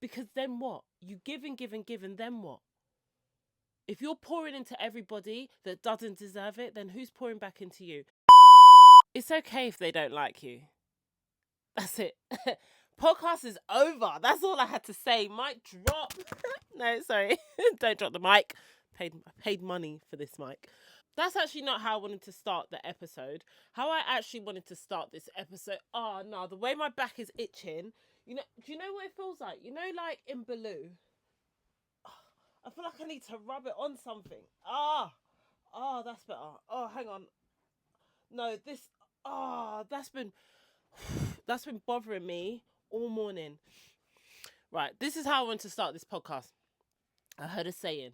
Because then what? You give and give and give, and then what? If you're pouring into everybody that doesn't deserve it, then who's pouring back into you? It's okay if they don't like you. That's it. Podcast is over. That's all I had to say. Mic drop. No, sorry. Don't drop the mic. I paid money for this mic. That's actually not how I wanted to start the episode. How I actually wanted to start this episode. Oh no, the way my back is itching. Do you know what it feels like? Like in Baloo. I feel like I need to rub it on something. That's better. Oh, hang on. No, that's been bothering me all morning. Right, this is how I want to start this podcast. I heard a saying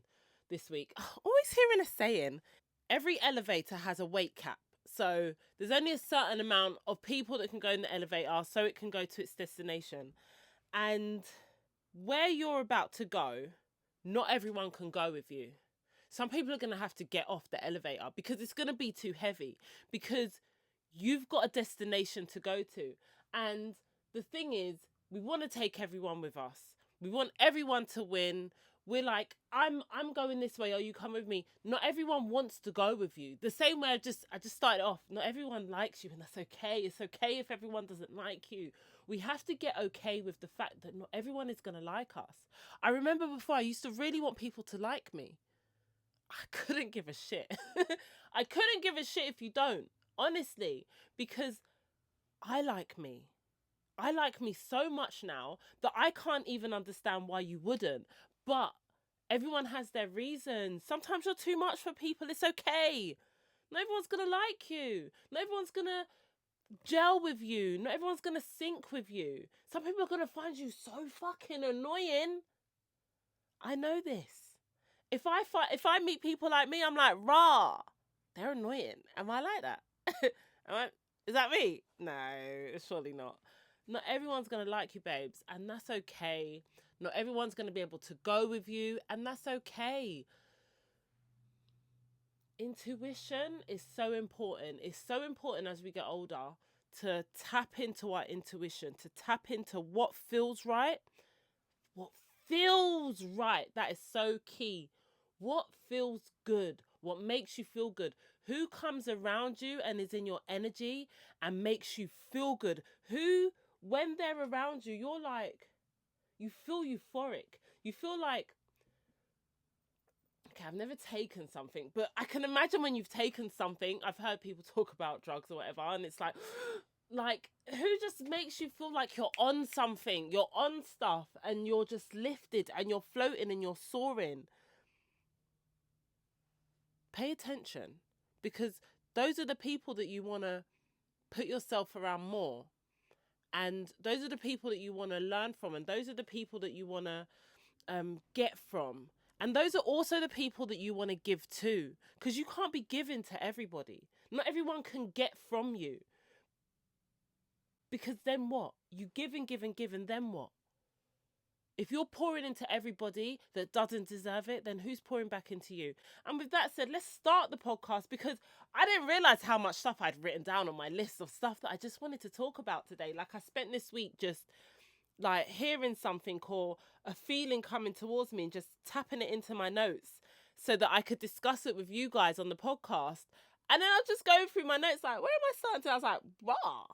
this week. Always hearing a saying. Every elevator has a weight cap. So there's only a certain amount of people that can go in the elevator so it can go to its destination. And where you're about to go, not everyone can go with you. Some people are going to have to get off the elevator because it's going to be too heavy, because you've got a destination to go to. And the thing is, we want to take everyone with us. We want everyone to win. We're like, I'm going this way, or you come with me. Not everyone wants to go with you. The same way I just started off. Not everyone likes you, and that's okay. It's okay if everyone doesn't like you. We have to get okay with the fact that not everyone is going to like us. I remember before I used to really want people to like me. I couldn't give a shit. I couldn't give a shit if you don't, honestly, because I like me. I like me so much now that I can't even understand why you wouldn't. But everyone has their reasons. Sometimes you're too much for people. It's okay. Not everyone's going to like you. Not everyone's going to gel with you. Not everyone's going to sync with you. Some people are going to find you so fucking annoying. I know this. If I meet people like me, I'm like, rah, they're annoying. Am I like that? Is that me? No, surely not. Not everyone's going to like you, babes, and that's okay. Not everyone's going to be able to go with you, and that's okay. Intuition is so important. It's so important as we get older to tap into our intuition, to tap into what feels right. What feels right. That is so key. What feels good? What makes you feel good? Who comes around you and is in your energy and makes you feel good? Who, when they're around you, you're like, you feel euphoric. You feel like, okay, I've never taken something, but I can imagine when you've taken something. I've heard people talk about drugs or whatever, and it's like, who just makes you feel like you're on something, you're on stuff, and you're just lifted, and you're floating, and you're soaring. Pay attention, because those are the people that you want to put yourself around more. And those are the people that you want to learn from, and those are the people that you want to get from. And those are also the people that you want to give to, because you can't be giving to everybody. Not everyone can get from you. Because then what? You give and give and give, and then what? If you're pouring into everybody that doesn't deserve it, then who's pouring back into you? And with that said, let's start the podcast, because I didn't realize how much stuff I'd written down on my list of stuff that I just wanted to talk about today. Like, I spent this week just like hearing something or a feeling coming towards me and just tapping it into my notes so that I could discuss it with you guys on the podcast. And then I'll just go through my notes like, where am I starting to? I was like, wow,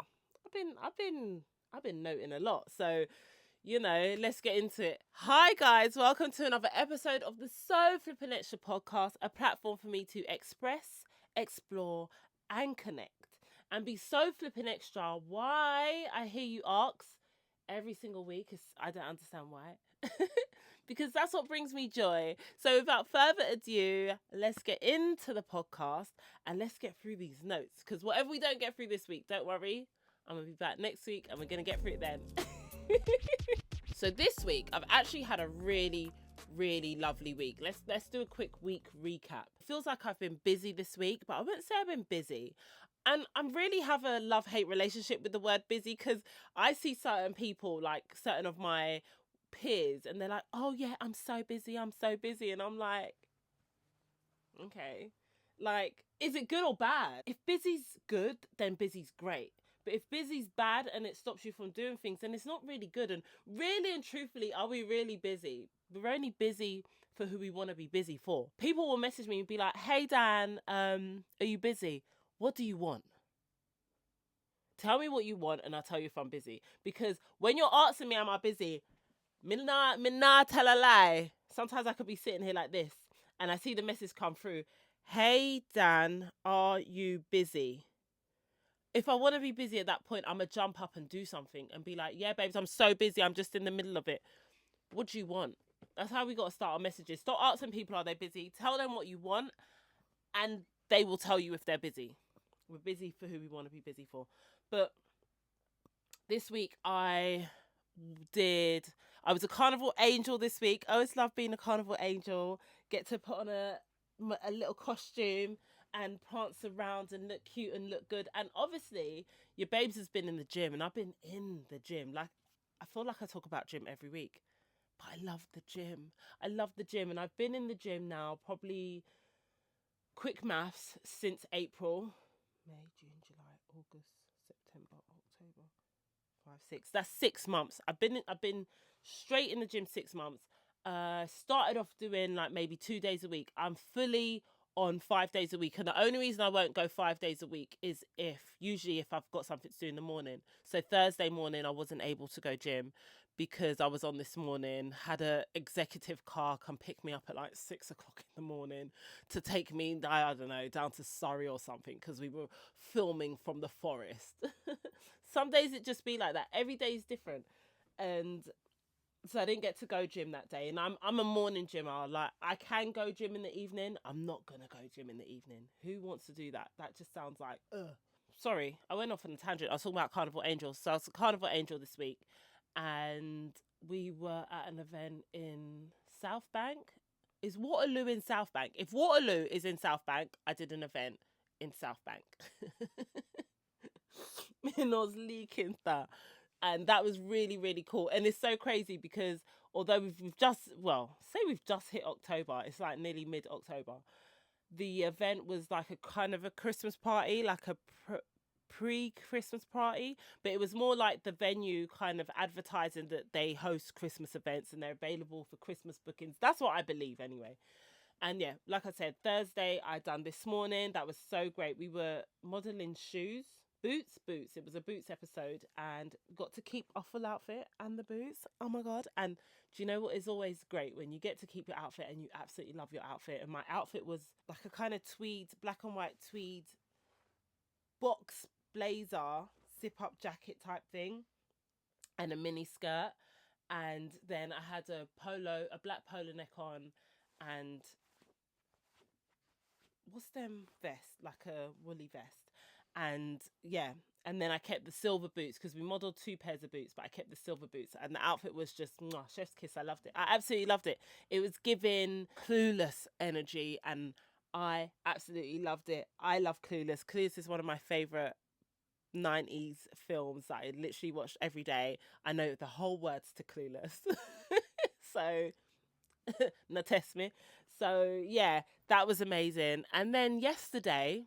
I've been noting a lot. So, let's get into it. Hi guys, welcome to another episode of the So Flippin' Extra podcast, a platform for me to express, explore, and connect, and be so flippin' extra. Why, I hear you ask, every single week. I don't understand why. Because that's what brings me joy. So without further ado, let's get into the podcast and let's get through these notes. Because whatever we don't get through this week, don't worry, I'm going to be back next week and we're going to get through it then. So this week, I've actually had a really, really lovely week. Let's do a quick week recap. It feels like I've been busy this week, but I wouldn't say I've been busy. And I really have a love-hate relationship with the word busy, because I see certain people, like certain of my peers, and they're like, oh yeah, I'm so busy. And I'm like, okay. Like, is it good or bad? If busy's good, then busy's great. But if busy's bad and it stops you from doing things, then it's not really good. And really and truthfully, are we really busy? We're only busy for who we want to be busy for. People will message me and be like, "Hey Dan, are you busy? What do you want? Tell me what you want and I'll tell you if I'm busy." Because when you're asking me, am I busy? Me nah tell a lie. Sometimes I could be sitting here like this and I see the message come through. "Hey Dan, are you busy?" If I want to be busy at that point, I'm going to jump up and do something and be like, "Yeah, babes, I'm so busy. I'm just in the middle of it. What do you want?" That's how we got to start our messages. Stop asking people, are they busy? Tell them what you want and they will tell you if they're busy. We're busy for who we want to be busy for. But this week I was a Carnival Angel this week. I always love being a Carnival Angel. Get to put on a little costume and prance around and look cute and look good. And obviously, your babes has been in the gym, and I've been in the gym. Like, I feel like I talk about gym every week, but I love the gym. I love the gym, and I've been in the gym now, probably quick maths, since April. May, June, July, August, September, October, 5, 6. That's 6 months. I've been straight in the gym 6 months. Started off doing like maybe 2 days a week. I'm fully on 5 days a week, and the only reason I won't go 5 days a week is usually if I've got something to do in the morning. So Thursday morning I wasn't able to go gym because I was on this morning, had a executive car come pick me up at like 6 o'clock in the morning to take me, I don't know, down to Surrey or something, because we were filming from the forest. Some days it just be like that. Every day is different. And so I didn't get to go gym that day. And I'm a morning gymmer. Like, I can go gym in the evening. I'm not going to go gym in the evening. Who wants to do that? That just sounds like, ugh. Sorry, I went off on a tangent. I was talking about Carnival Angel. So I was a Carnival Angel this week. And we were at an event in South Bank. Is Waterloo in South Bank? If Waterloo is in South Bank, I did an event in South Bank. And I was leaking that. And that was really, really cool. And it's so crazy because although we've just hit October, it's like nearly mid-October. The event was like a kind of a Christmas party, like a pre-Christmas party, but it was more like the venue kind of advertising that they host Christmas events and they're available for Christmas bookings. That's what I believe anyway. And yeah, like I said, Thursday I done this morning. That was so great. We were modeling shoes. Boots. It was a boots episode and got to keep our full outfit and the boots. Oh my God. And do you know what is always great? When you get to keep your outfit and you absolutely love your outfit. And my outfit was like a kind of tweed, black and white tweed box blazer, zip up jacket type thing and a mini skirt. And then I had a black polo neck on and what's them vest? Like a woolly vest. And yeah, and then I kept the silver boots because we modeled 2 pairs of boots, but I kept the silver boots and the outfit was just chef's kiss. I loved it. I absolutely loved it. It was giving Clueless energy and I absolutely loved it. I love Clueless. Clueless is one of my favorite 90s films that I literally watched every day. I know the whole words to Clueless. So no test me. So yeah, that was amazing. And then yesterday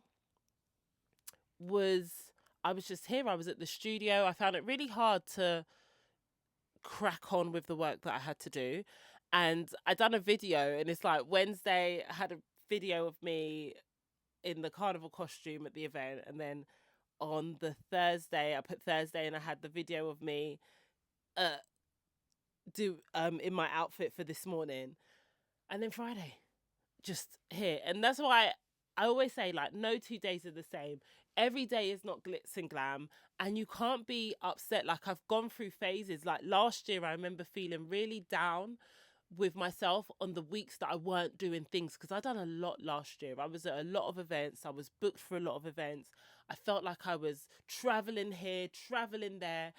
I was just here. I was at the studio. I found it really hard to crack on with the work that I had to do. And I done a video and it's like Wednesday I had a video of me in the carnival costume at the event. And then on the Thursday, I put Thursday and I had the video of me in my outfit for this morning. And then Friday, just here. And that's why I always say, like, no 2 days are the same. Every day is not glitz and glam, and you can't be upset. Like, I've gone through phases. Like last year, I remember feeling really down with myself on the weeks that I weren't doing things because I done a lot last year. I was at a lot of events. I was booked for a lot of events. I felt like I was traveling here, traveling there,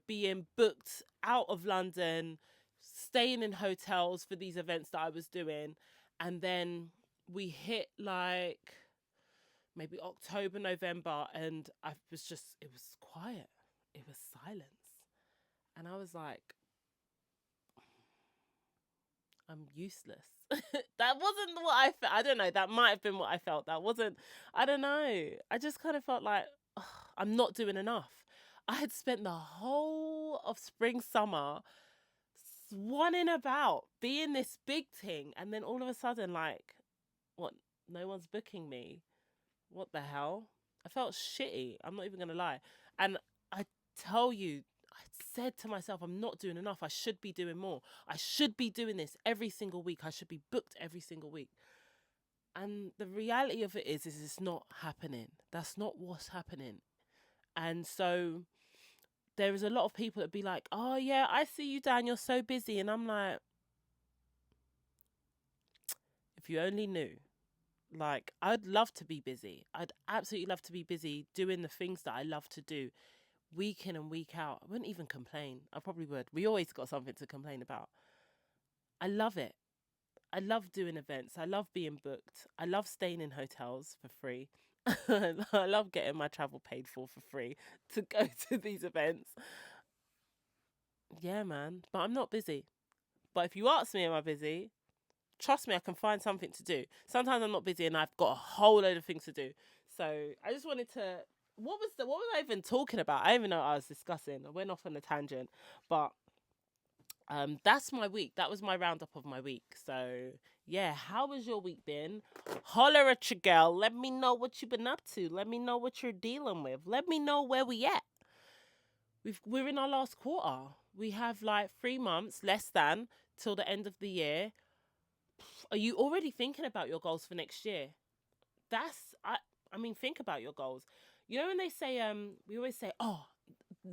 being booked out of London, staying in hotels for these events that I was doing. And then we hit like maybe October, November, and it was quiet. It was silence. And I was like, I'm useless. That wasn't what I felt. I don't know. That might have been what I felt. That wasn't, I don't know. I just kind of felt like, I'm not doing enough. I had spent the whole of spring, summer swanning about, being this big thing, and then all of a sudden, like, what? No one's booking me. What the hell? I felt shitty. I'm not even gonna lie. And I tell you, I said to myself, I'm not doing enough. I should be doing more. I should be doing this every single week. I should be booked every single week. And the reality of it is it's not happening. That's not what's happening. And so there is a lot of people that be like, oh yeah, I see you, Dan, you're so busy. And I'm like, if you only knew. Like, I'd love to be busy. I'd absolutely love to be busy doing the things that I love to do week in and week out. I wouldn't even complain. I probably would. We always got something to complain about. I love it. I love doing events. I love being booked. I love staying in hotels for free. I love getting my travel paid for free to go to these events. Yeah, man. But I'm not busy. But if you ask me, am I busy? Trust me, I can find something to do. Sometimes I'm not busy and I've got a whole load of things to do. So I just wanted to. What was I even talking about? I don't even know what I was discussing. I went off on a tangent, but that's my week. That was my roundup of my week. So yeah, how has your week been? Holler at your girl. Let me know what you've been up to. Let me know what you're dealing with. Let me know where we at. We're in our last quarter. We have like 3 months, less than, till the end of the year. Are you already thinking about your goals for next year? I mean, think about your goals. You know when they say, we always say, oh,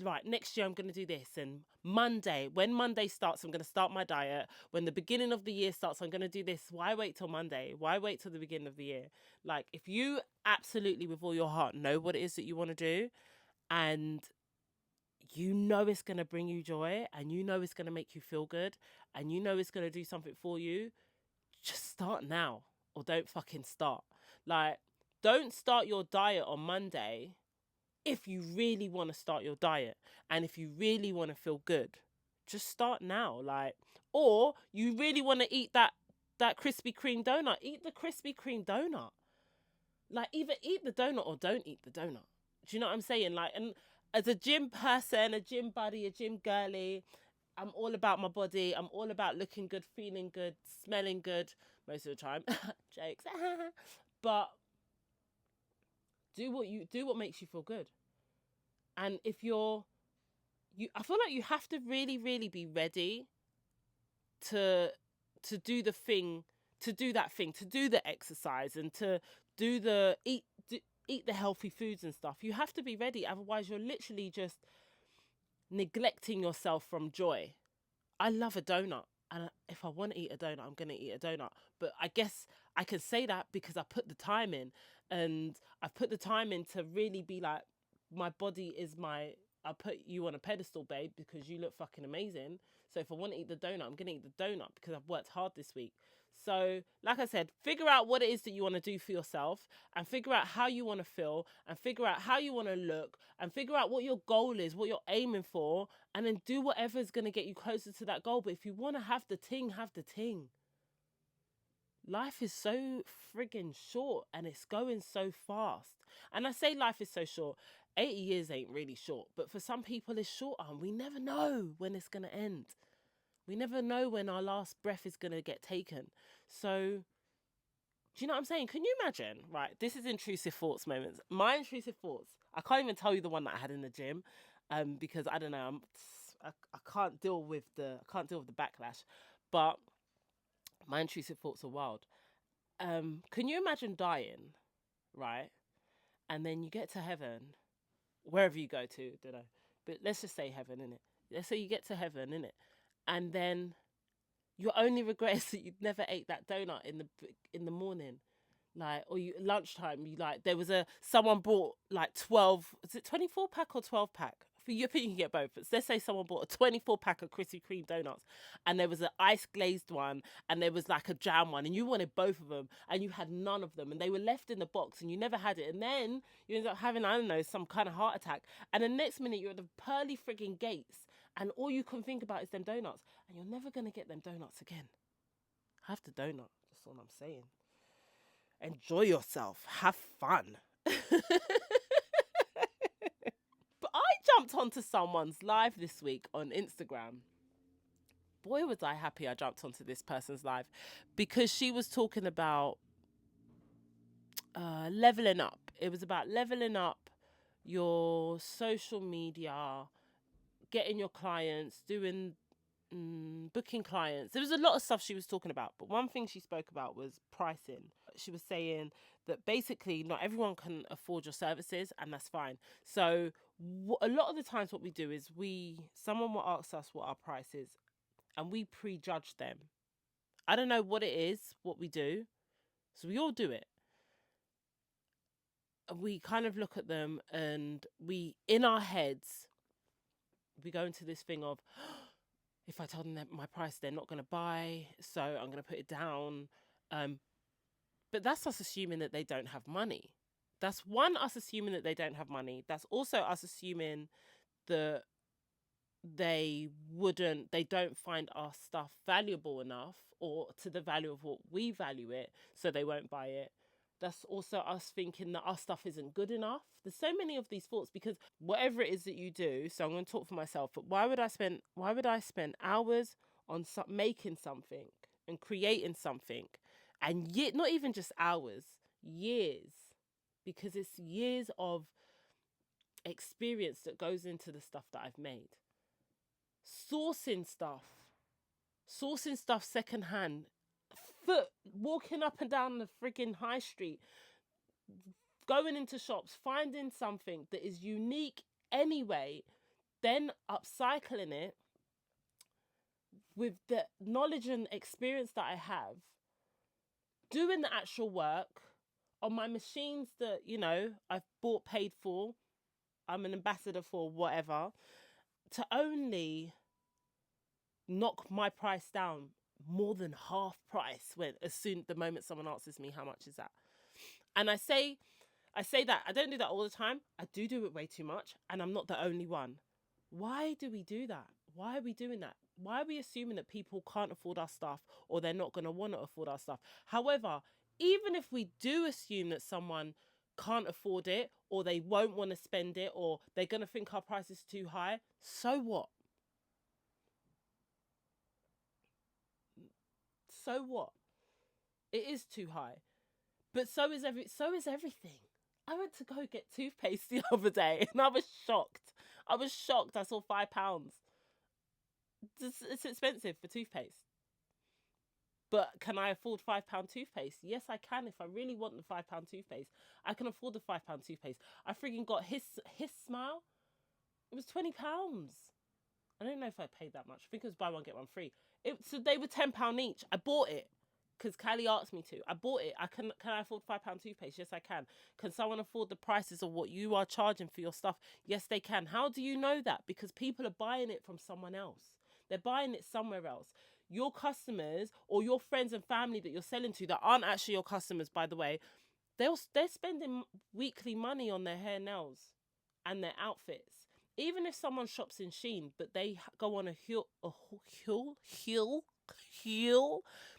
right, next year I'm going to do this. And when Monday starts, I'm going to start my diet. When the beginning of the year starts, I'm going to do this. Why wait till Monday? Why wait till the beginning of the year? Like, if you absolutely with all your heart know what it is that you want to do, and you know it's going to bring you joy, and you know it's going to make you feel good, and you know it's going to do something for you, just start now, or don't fucking start. Like, don't start your diet on Monday if you really want to start your diet and if you really want to feel good. Just start now. Like, or you really want to eat that Krispy Kreme donut, eat the Krispy Kreme donut. Like, either eat the donut or don't eat the donut. Do you know what I'm saying? Like, and as a gym person, a gym buddy, a gym girly, I'm all about my body. I'm all about looking good, feeling good, smelling good most of the time. Jokes. But do what makes you feel good. And if I feel like you have to really, really be ready to do the thing, to do that thing, to do the exercise, and to do the eat the healthy foods and stuff. You have to be ready, otherwise you're literally just neglecting yourself from joy. I love a donut, and if I want to eat a donut, I'm going to eat a donut. But I guess I can say that because I put the time in, and I've put the time in to really be like, my body is I put you on a pedestal, babe, because you look fucking amazing. So if I want to eat the donut, I'm going to eat the donut because I've worked hard this week. So, like I said, figure out what it is that you want to do for yourself, and figure out how you want to feel, and figure out how you want to look, and figure out what your goal is, what you're aiming for, and then do whatever is going to get you closer to that goal. But if you want to have the ting, have the ting. Life is so friggin' short, and it's going so fast. And I say life is so short. 80 years ain't really short, but for some people it's shorter, and we never know when it's going to end. We never know when our last breath is going to get taken. So, do you know what I'm saying? Can you imagine? Right, this is intrusive thoughts moments. My intrusive thoughts. I can't even tell you the one that I had in the gym, because I don't know. I can't deal with the backlash. But my intrusive thoughts are wild. Can you imagine dying, right? And then you get to heaven, wherever you go to, don't know. But let's just say heaven, innit? Let's say you get to heaven, innit? And then your only regret is that you never ate that donut in the morning, like, or lunchtime. Someone bought like 12. Is it 24-pack or 12-pack? For you, I think you can get both. But let's say someone bought a 24-pack of Krispy Kreme donuts, and there was an ice glazed one, and there was like a jam one, and you wanted both of them, and you had none of them, and they were left in the box, and you never had it, and then you ended up having, I don't know, some kind of heart attack, and the next minute you're at the pearly frigging gates, and all you can think about is them donuts, and you're never gonna get them donuts again. Have the donut. That's all I'm saying. Enjoy yourself. Have fun. jumped onto someone's live this week on Instagram. Boy, was I happy I jumped onto this person's live, because she was talking about leveling up. It was about leveling up your social media, getting your clients, doing booking clients. There was a lot of stuff she was talking about, but one thing she spoke about was pricing. She was saying that basically not everyone can afford your services, and that's fine. So a lot of the times what we do is someone will ask us what our price is, and we prejudge them. I don't know what it is, what we do. So we all do it. We kind of look at them, and in our heads, we go into this thing of, if I tell them that my price, they're not going to buy, so I'm going to put it down. But that's us assuming that they don't have money. That's us assuming that they don't have money. That's also us assuming that they don't find our stuff valuable enough, or to the value of what we value it, so they won't buy it. That's also us thinking that our stuff isn't good enough. There's so many of these thoughts, because whatever it is that you do, so I'm going to talk for myself, but why would I spend hours on making something and creating something, and yet not even just hours, years, because it's years of experience that goes into the stuff that I've made. Sourcing stuff secondhand, walking up and down the friggin' high street, going into shops, finding something that is unique anyway, then upcycling it with the knowledge and experience that I have, doing the actual work on my machines that, I've bought, paid for, I'm an ambassador for, whatever, to only knock my price down more than half price the moment someone asks me how much is that. And I say that I don't do that all the time. I do it way too much, and I'm not the only one. Why do we do that? Why are we doing that? Why are we assuming that people can't afford our stuff, or they're not going to want to afford our stuff? However, even if we do assume that someone can't afford it, or they won't want to spend it, or they're going to think our price is too high, so what? So what? It is too high. But so is everything. I went to go get toothpaste the other day, and I was shocked. I saw £5. It's expensive for toothpaste. But can I afford £5 toothpaste? Yes, I can. If I really want the £5 toothpaste, I can afford the £5 toothpaste. I friggin' got his Smile. It was £20. I don't know if I paid that much. I think it was buy one, get one free. So they were £10 each. I bought it because Callie asked me to. I bought it. Can I afford £5 toothpaste? Yes, I can. Can someone afford the prices of what you are charging for your stuff? Yes, they can. How do you know that? Because people are buying it from someone else. They're buying it somewhere else. Your customers, or your friends and family that you're selling to, that aren't actually your customers, by the way, they're spending weekly money on their hair, nails, and their outfits. Even if someone shops in Shein, but they go on a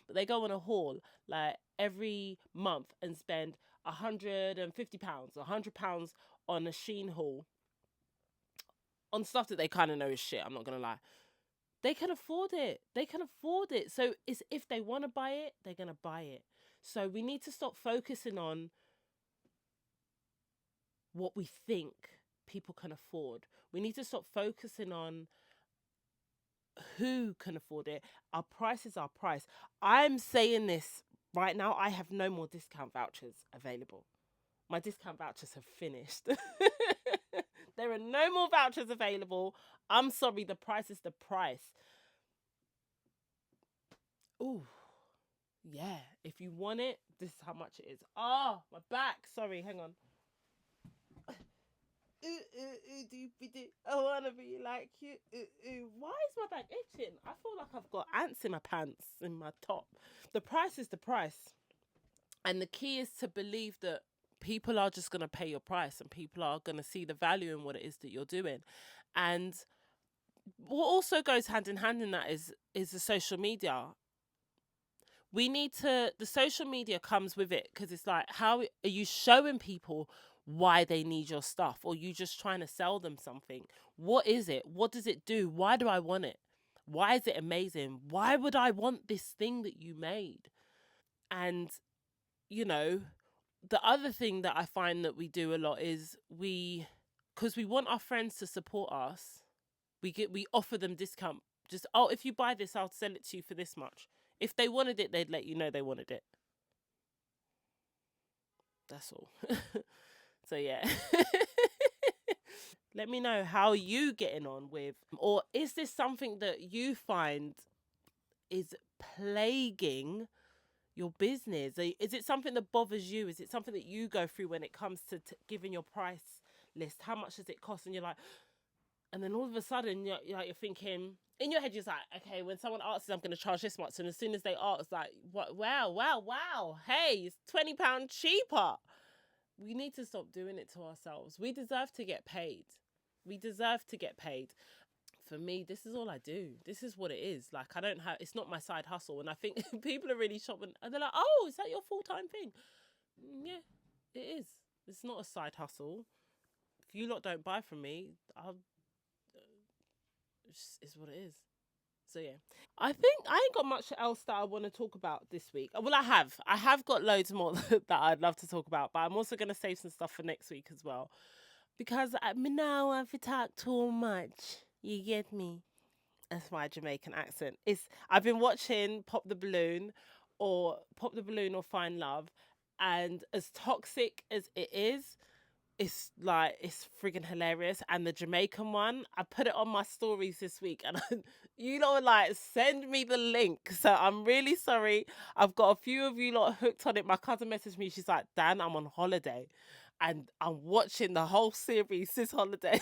but they go on a haul like every month and spend £150, £100 on a Shein haul on stuff that they kind of know is shit. I'm not gonna lie. They can afford it. So it's, if they want to buy it, they're gonna buy it. So we need to stop focusing on what we think people can afford. We need to stop focusing on who can afford it. Our price is our price. I'm saying this right now. I have no more discount vouchers available. My discount vouchers have finished. There are no more vouchers available. I'm sorry, the price is the price. Ooh, yeah. If you want it, this is how much it is. Oh, my back. Sorry, hang on. I wanna be like you. Why is my back itching? I feel like I've got ants in my pants, in my top. The price is the price. And the key is to believe that people are just going to pay your price, and people are going to see the value in what it is that you're doing. And what also goes hand in hand in that is the social media. The social media comes with it, because it's like, how are you showing people why they need your stuff, or you just trying to sell them something. What is it? What does it do? Why do I want it? Why is it amazing? Why would I want this thing that you made? And, you know, the other thing that I find that we do a lot is because we want our friends to support us, we offer them discount. Just, oh, if you buy this, I'll sell it to you for this much. If they wanted it, they'd let you know they wanted it. That's all. So yeah. Let me know how you getting on with, or is this something that you find is plaguing your business? Is it something that bothers you? Is it something that you go through when it comes to giving your price list? How much does it cost? And you're like, and then all of a sudden you're thinking in your head, you're like, okay, when someone asks, I'm going to charge this much, and as soon as they ask, like, what? Wow, hey, it's £20 cheaper. We need to stop doing it to ourselves. We deserve to get paid. We deserve to get paid. For me, this is all I do. This is what it is. Like, I don't have, it's not my side hustle. And I think people are really shocked and they're like, oh, is that your full-time thing? Yeah, it is. It's not a side hustle. If you lot don't buy from me, it's what it is. So yeah, I think I ain't got much else that I want to talk about this week. Well, I have got loads more that I'd love to talk about, but I'm also going to save some stuff for next week as well, because I me now have to talk too much. You get me? That's my Jamaican accent. It's I've been watching Pop the Balloon or Find Love, and as toxic as it is, it's like it's friggin' hilarious. And the Jamaican one, I put it on my stories this week, and you know, like, send me the link. So I'm really sorry. I've got a few of you lot hooked on it. My cousin messaged me. She's like, Dan, I'm on holiday, and I'm watching the whole series this holiday.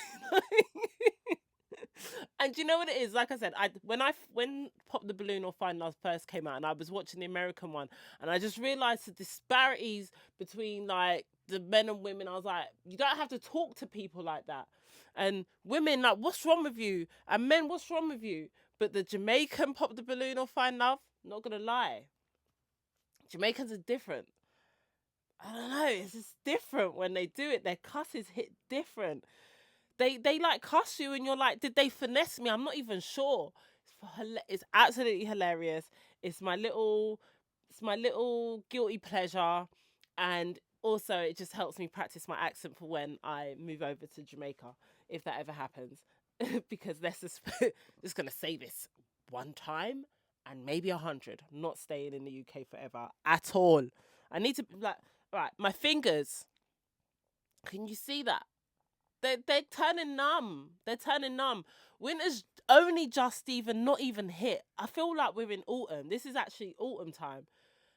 And you know what it is? Like I said, when Pop the Balloon or Find Love first came out, and I was watching the American one, and I just realized the disparities between, like, the men and women. I was like, you don't have to talk to people like that. And women, like, what's wrong with you? And men, what's wrong with you? But the Jamaican Pop the Balloon or Find Love, not gonna lie, Jamaicans are different. I don't know, it's just different when they do it. Their cusses hit different. They like cuss you, and you're like, did they finesse me? I'm not even sure. It's absolutely hilarious. It's my little guilty pleasure, and also it just helps me practice my accent for when I move over to Jamaica, if that ever happens. Because let's just gonna say this one time and maybe 100. I'm not staying in the UK forever at all. I need to, like, right, my fingers. Can you see that? They're turning numb. They're turning numb. Winter's only just even not even hit. I feel like we're in autumn. This is actually autumn time.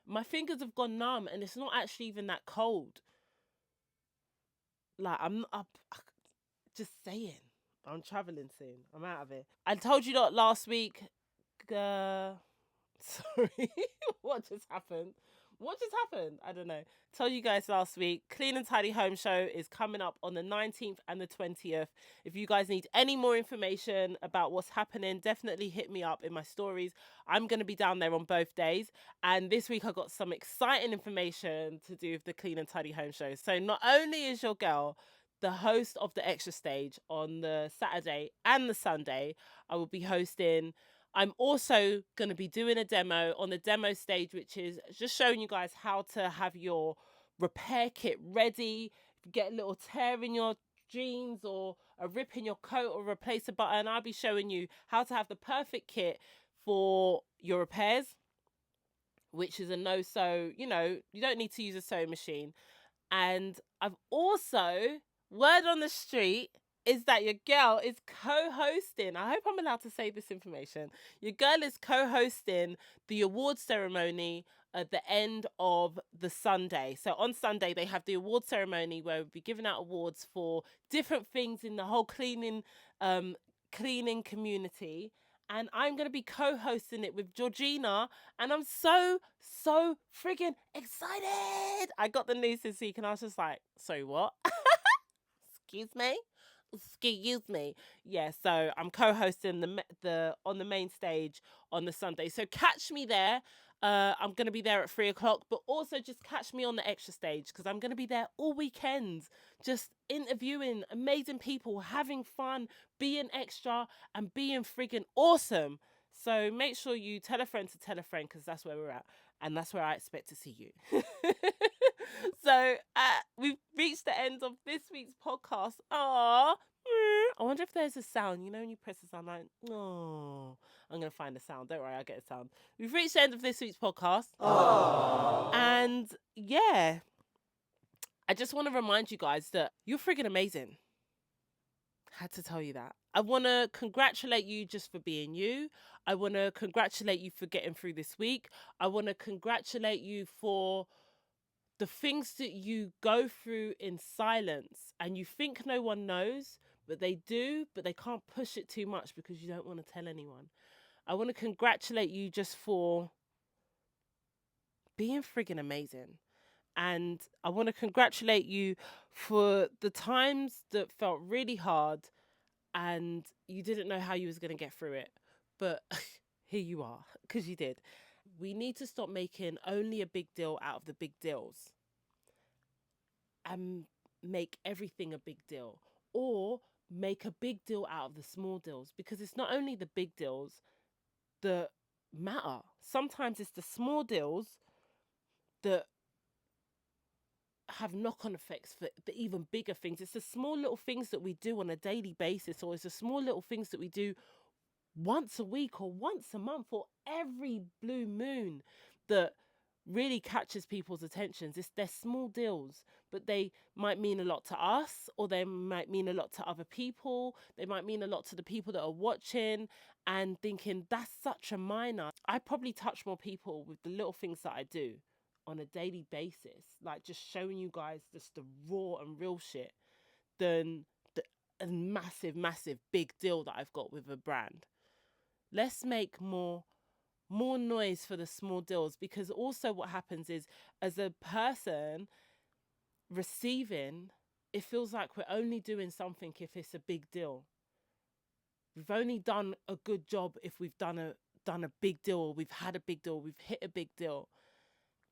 My fingers have gone numb, and it's not actually even that cold. Like, I'm up. Just saying. I'm traveling soon. I'm out of it. I told you that last week. Sorry, what just happened? What just happened? I don't know. Told you guys last week, Clean and Tidy Home Show is coming up on the 19th and the 20th. If you guys need any more information about what's happening, definitely hit me up in my stories. I'm going to be down there on both days. And this week I got some exciting information to do with the Clean and Tidy Home Show. So not only is your girl the host of the extra stage on the Saturday and the Sunday, I will be hosting. I'm also going to be doing a demo on the demo stage, which is just showing you guys how to have your repair kit ready. If you get a little tear in your jeans or a rip in your coat or replace a button, I'll be showing you how to have the perfect kit for your repairs, which is a no-sew. You don't need to use a sewing machine. And I've also, word on the street is that your girl is co-hosting. I hope I'm allowed to say this information. Your girl is co-hosting the award ceremony at the end of the Sunday. So on Sunday, they have the award ceremony where we'll be giving out awards for different things in the whole cleaning community. And I'm going to be co-hosting it with Georgina. And I'm so friggin' excited. I got the news this week and I was just like, sorry, what? Excuse me? Excuse me. Yeah, so I'm co-hosting the on the main stage on the Sunday. So catch me there. I'm gonna be there at 3 o'clock, but also just catch me on the extra stage because I'm gonna be there all weekends, just interviewing amazing people, having fun, being extra, and being friggin' awesome. So make sure you tell a friend to tell a friend because that's where we're at, and that's where I expect to see you. So we've reached the end of this week's podcast. Aww. I wonder if there's a sound. You know when you press the sound like, oh, I'm going to find the sound. Don't worry, I'll get a sound. We've reached the end of this week's podcast. Aww. And yeah, I just want to remind you guys that you're friggin' amazing. Had to tell you that. I want to congratulate you just for being you. I want to congratulate you for getting through this week. I want to congratulate you for the things that you go through in silence and you think no one knows, but they do, but they can't push it too much because you don't want to tell anyone. I want to congratulate you just for being friggin' amazing. And I want to congratulate you for the times that felt really hard and you didn't know how you was going to get through it. But here you are, because you did. We need to stop making only a big deal out of the big deals and make everything a big deal, or make a big deal out of the small deals, because it's not only the big deals that matter. Sometimes it's the small deals that have knock-on effects for the even bigger things. It's the small little things that we do on a daily basis, or it's the small little things that we do once a week or once a month or every blue moon that really catches people's attentions. They're small deals, but they might mean a lot to us, or they might mean a lot to other people. They might mean a lot to the people that are watching and thinking, that's such a minor. I probably touch more people with the little things that I do on a daily basis, like just showing you guys just the raw and real shit, than a massive big deal that I've got with a brand. Let's make more noise for the small deals, because also what happens is, as a person receiving, it feels like we're only doing something if it's a big deal. We've only done a good job if we've done a big deal, or we've had a big deal, we've hit a big deal,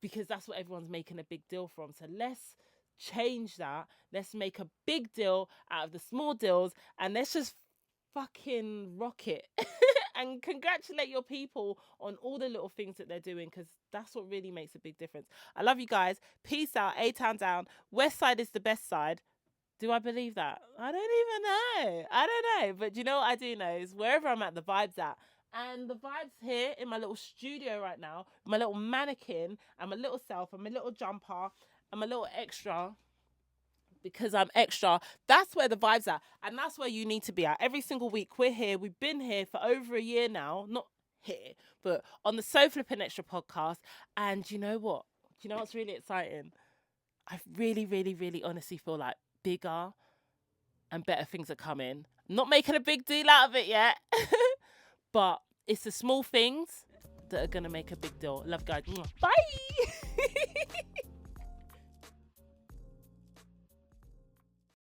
because that's what everyone's making a big deal from. So let's change that. Let's make a big deal out of the small deals, and let's just fucking rock it. And congratulate your people on all the little things that they're doing, because that's what really makes a big difference. I love you guys. Peace out. A-Town down. West side is the best side. Do I believe that? I don't even know. I don't know. But you know what I do know is wherever I'm at, the vibe's at. And the vibe's here in my little studio right now, my little mannequin and my little self and my little jumper and my little extra, because I'm extra. That's where the vibe's at. And that's where you need to be at. Every single week we're here. We've been here for over a year now. Not here, but on the So Flippin' Extra podcast. And you know what? Do you know what's really exciting? I really honestly feel like bigger and better things are coming. I'm not making a big deal out of it yet. But it's the small things that are going to make a big deal. Love, guys. Bye.